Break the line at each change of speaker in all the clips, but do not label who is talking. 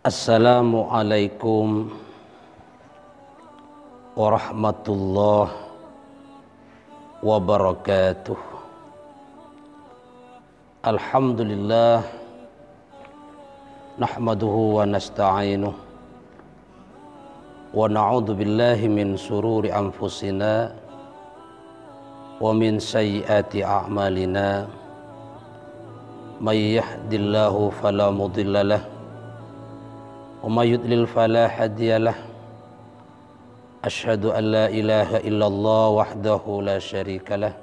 Assalamualaikum warahmatullahi wabarakatuh. Alhamdulillah nahmaduhu wa nasta'inuh wa na'udzu billahi min sururi anfusina wa min sayyiati a'malina. May yahdihillahu fala mudhillalah wa may yudlil fala hadiyalah. Asyhadu an la ilaha illallah wahdahu la syarikalah.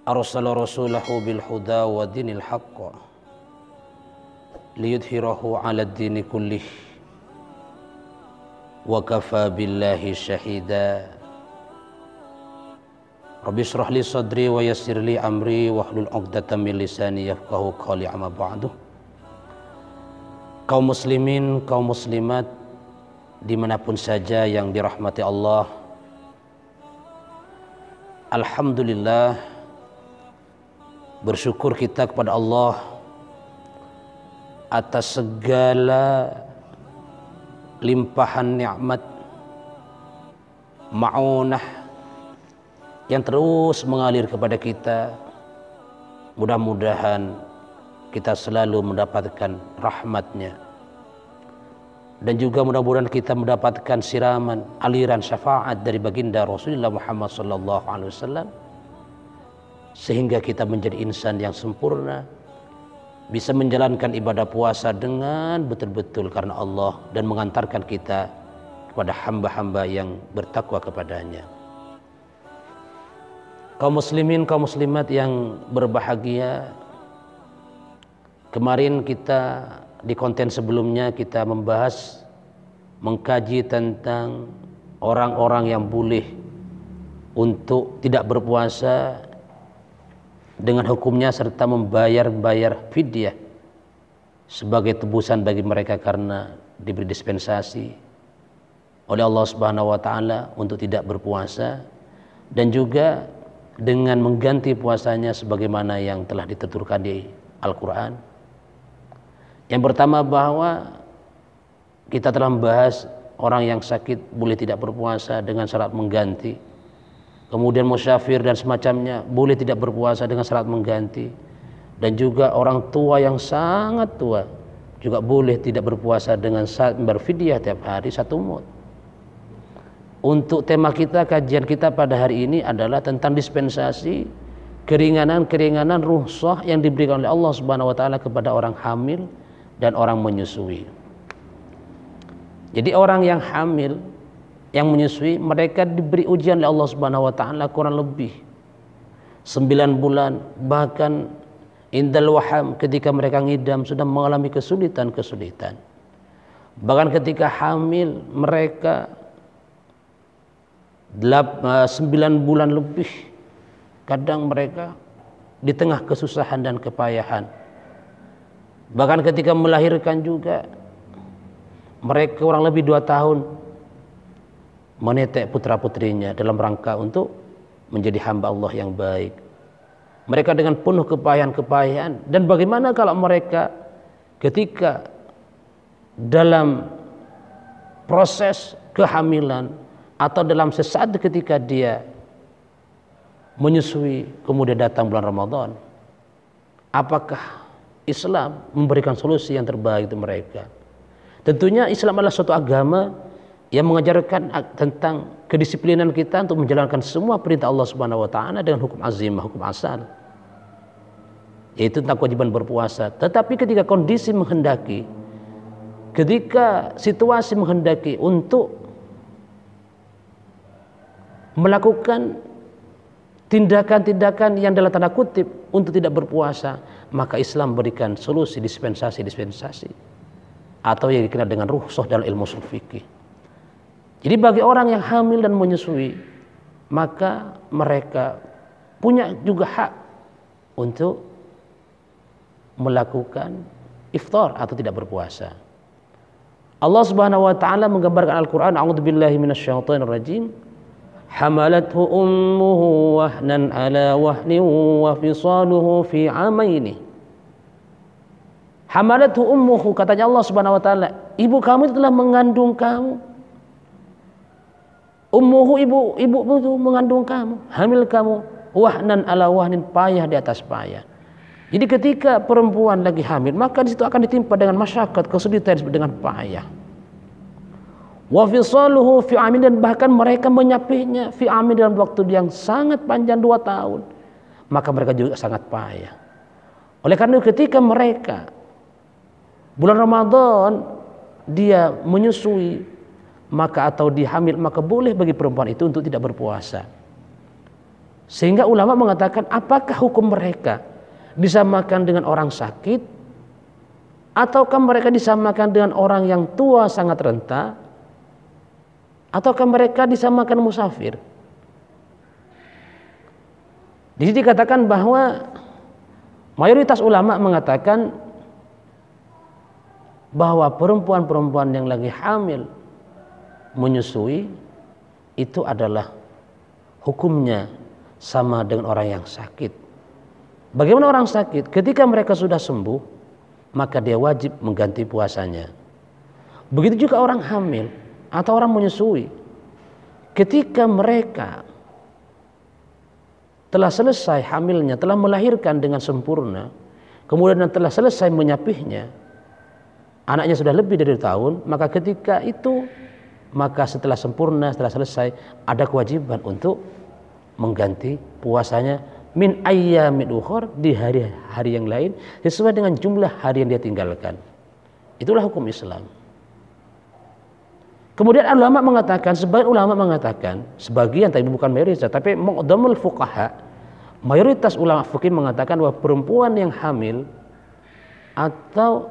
Arsala rasulahu bil huda wa dinil haqq liyudhhirahu 'ala ad-dini kullih wa kafa billahi syahida. Rabbi shrah li sadri wa yassir li amri wahlul 'uqdatam min lisani yafqahu qawli, amma ba'du. Kaum muslimin, kaum muslimat dimanapun saja yang dirahmati Allah, alhamdulillah, bersyukur kita kepada Allah atas segala limpahan nikmat ma'unah yang terus mengalir kepada kita. Mudah-mudahan kita selalu mendapatkan rahmatnya, dan juga mudah-mudahan kita mendapatkan siraman aliran syafaat dari baginda Rasulullah Muhammad SAW, sehingga kita menjadi insan yang sempurna, bisa menjalankan ibadah puasa dengan betul-betul karena Allah dan mengantarkan kita kepada hamba-hamba yang bertakwa kepadanya. Kaum muslimin, kaum muslimat yang berbahagia, kemarin kita di konten sebelumnya kita membahas, mengkaji tentang orang-orang yang boleh untuk tidak berpuasa dengan hukumnya serta membayar fidyah sebagai tebusan bagi mereka karena diberi dispensasi oleh Allah Subhanahu wa taala untuk tidak berpuasa, dan juga dengan mengganti puasanya sebagaimana yang telah dituturkan di Al-Quran. Yang pertama, bahwa kita telah membahas orang yang sakit boleh tidak berpuasa dengan syarat mengganti. Kemudian musyafir dan semacamnya boleh tidak berpuasa dengan syarat mengganti. Dan juga orang tua yang sangat tua juga boleh tidak berpuasa dengan syarat berfidyah tiap hari satu mud. Untuk tema kita, kajian kita pada hari ini adalah tentang dispensasi, keringanan-keringanan rukhsah yang diberikan oleh Allah Subhanahu wa taala kepada orang hamil dan orang menyusui. Jadi orang yang hamil, yang menyusui, mereka diberi ujian oleh Allah Subhanahu wa taala kurang lebih 9 bulan, bahkan indal waham, ketika mereka ngidam sudah mengalami kesulitan-kesulitan. Bahkan ketika hamil mereka 9 bulan lebih, kadang mereka di tengah kesusahan dan kepayahan. Bahkan ketika melahirkan juga mereka kurang lebih 2 tahun menetek putra-putrinya dalam rangka untuk menjadi hamba Allah yang baik. Mereka dengan penuh kepayahan-kepayahan. Dan bagaimana kalau mereka ketika dalam proses kehamilan atau dalam sesaat ketika dia menyusui kemudian datang bulan Ramadan, apakah Islam memberikan solusi yang terbaik untuk mereka? Tentunya Islam adalah suatu agama yang mengajarkan tentang kedisiplinan kita untuk menjalankan semua perintah Allah Subhanahu wa taala dengan hukum azimah, hukum asal, yaitu tentang kewajiban berpuasa. Tetapi ketika kondisi menghendaki, ketika situasi menghendaki untuk melakukan tindakan-tindakan yang dalam tanda kutip untuk tidak berpuasa, maka Islam berikan solusi dispensasi atau yang dikenal dengan rukhsah dalam ilmu ushul fikih. Jadi bagi orang yang hamil dan menyusui, maka mereka punya juga hak untuk melakukan iftar atau tidak berpuasa. Allah Subhanahu wa taala menggambarkan Al-Qur'an, a'udzubillahi minasyaitonir rajim, hamalathu ummuhu wahnan ala wahnin wa fisaluhu fi amaini Hamalathu ummuhu, katanya Allah Subhanahu wa taala, ibu kamu itu telah mengandung kamu. Ummuhu, ibumu itu mengandung kamu, hamil kamu, wahnan ala wahnin, payah di atas payah. Jadi ketika perempuan lagi hamil, maka di situ akan ditimpa dengan masyakat, kesulitan dengan payah. Wa fisaluhu fi amin, dan bahkan mereka menyapihnya fi amin dalam waktu yang sangat panjang 2 tahun. Maka mereka juga sangat payah. Oleh karena itu ketika mereka bulan Ramadan dia menyusui maka atau dihamil, maka boleh bagi perempuan itu untuk tidak berpuasa. Sehingga ulama mengatakan apakah hukum mereka disamakan dengan orang sakit ataukah mereka disamakan dengan orang yang tua sangat renta ataukah mereka disamakan musafir. Di sini dikatakan bahwa mayoritas ulama mengatakan bahwa perempuan-perempuan yang lagi hamil menyusui itu adalah hukumnya sama dengan orang yang sakit. Bagaimana orang sakit? Ketika mereka sudah sembuh, maka dia wajib mengganti puasanya. Begitu juga orang hamil atau orang menyusui. Ketika mereka telah selesai hamilnya, telah melahirkan dengan sempurna, kemudian telah selesai menyapihnya, anaknya sudah lebih dari 2 tahun, maka ketika itu, maka setelah sempurna, setelah selesai, ada kewajiban untuk mengganti puasanya min ayyamin ukhor, di hari-hari yang lain sesuai dengan jumlah hari yang dia tinggalkan. Itulah hukum Islam. Kemudian ulama mengatakan, sebagian tapi bukan mayoritas, tapi mu'dhamul fuqaha, mayoritas ulama fikih mengatakan bahwa perempuan yang hamil atau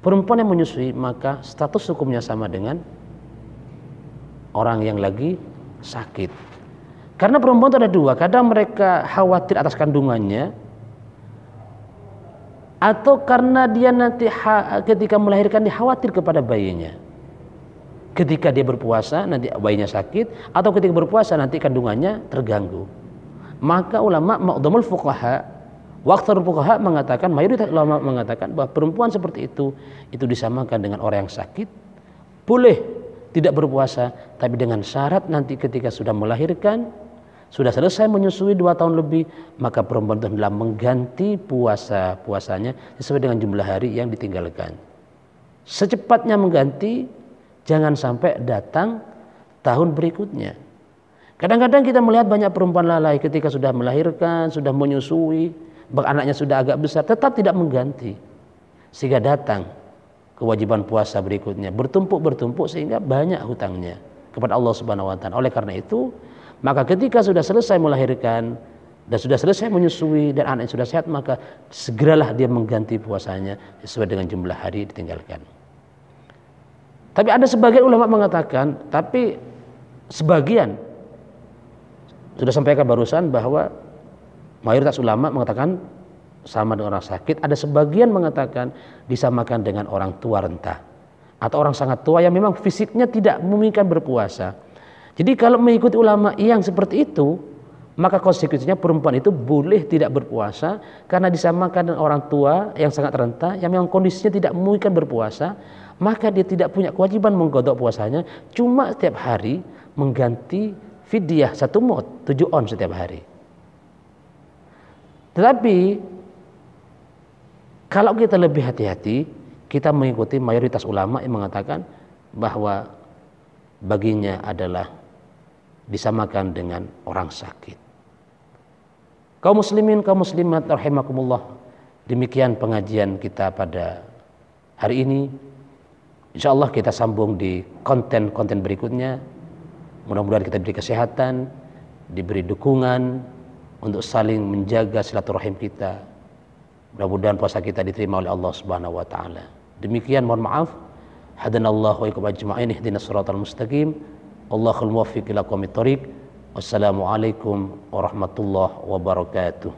perempuan yang menyusui maka status hukumnya sama dengan orang yang lagi sakit. Karena perempuan itu ada 2, kadang mereka khawatir atas kandungannya atau karena dia nanti ketika melahirkan dia khawatir kepada bayinya. Ketika dia berpuasa nanti bayinya sakit, atau ketika berpuasa nanti kandungannya terganggu. Maka ulama mu'dhamul fuqaha, waktu fuqaha mengatakan, mayoritas ulama mengatakan bahwa perempuan seperti itu disamakan dengan orang yang sakit, boleh tidak berpuasa, tapi dengan syarat nanti ketika sudah melahirkan, sudah selesai menyusui 2 tahun lebih, maka perempuan itu adalah mengganti puasanya sesuai dengan jumlah hari yang ditinggalkan. Secepatnya mengganti, jangan sampai datang tahun berikutnya. Kadang-kadang kita melihat banyak perempuan lalai ketika sudah melahirkan, sudah menyusui, bahkan anaknya sudah agak besar, tetap tidak mengganti, sehingga datang kewajiban puasa berikutnya bertumpuk sehingga banyak hutangnya kepada Allah Subhanahu wa taala. Oleh karena itu, maka ketika sudah selesai melahirkan dan sudah selesai menyusui dan anaknya sudah sehat, maka segeralah dia mengganti puasanya sesuai dengan jumlah hari ditinggalkan. Tapi ada sebagian ulama mengatakan, tapi sebagian sudah sampaikan barusan bahwa mayoritas ulama mengatakan sama dengan orang sakit. Ada sebagian mengatakan disamakan dengan orang tua renta atau orang sangat tua yang memang fisiknya tidak memungkinkan berpuasa. Jadi kalau mengikuti ulama yang seperti itu, maka konsekuensinya perempuan itu boleh tidak berpuasa karena disamakan dengan orang tua yang sangat renta yang memang kondisinya tidak memungkinkan berpuasa, maka dia tidak punya kewajiban menggodok puasanya, cuma setiap hari mengganti fidyah 1 mud, 7 on setiap hari. Tetapi kalau kita lebih hati-hati, kita mengikuti mayoritas ulama yang mengatakan bahwa baginya adalah disamakan dengan orang sakit. Kaum muslimin, kaum muslimat rahimakumullah, demikian pengajian kita pada hari ini. Insyaallah kita sambung di konten-konten berikutnya. Mudah-mudahan kita diberi kesehatan, diberi dukungan untuk saling menjaga silaturahim kita. Mudah-mudahan puasa kita diterima oleh Allah Subhanahu wa taala. Demikian, mohon maaf. Hadanallahu wa iyyakum ajma'in, ihdinas siratal mustaqim. Allahul muwaffiq ila aqwamit thoriq. Wassalamualaikum warahmatullahi wabarakatuh.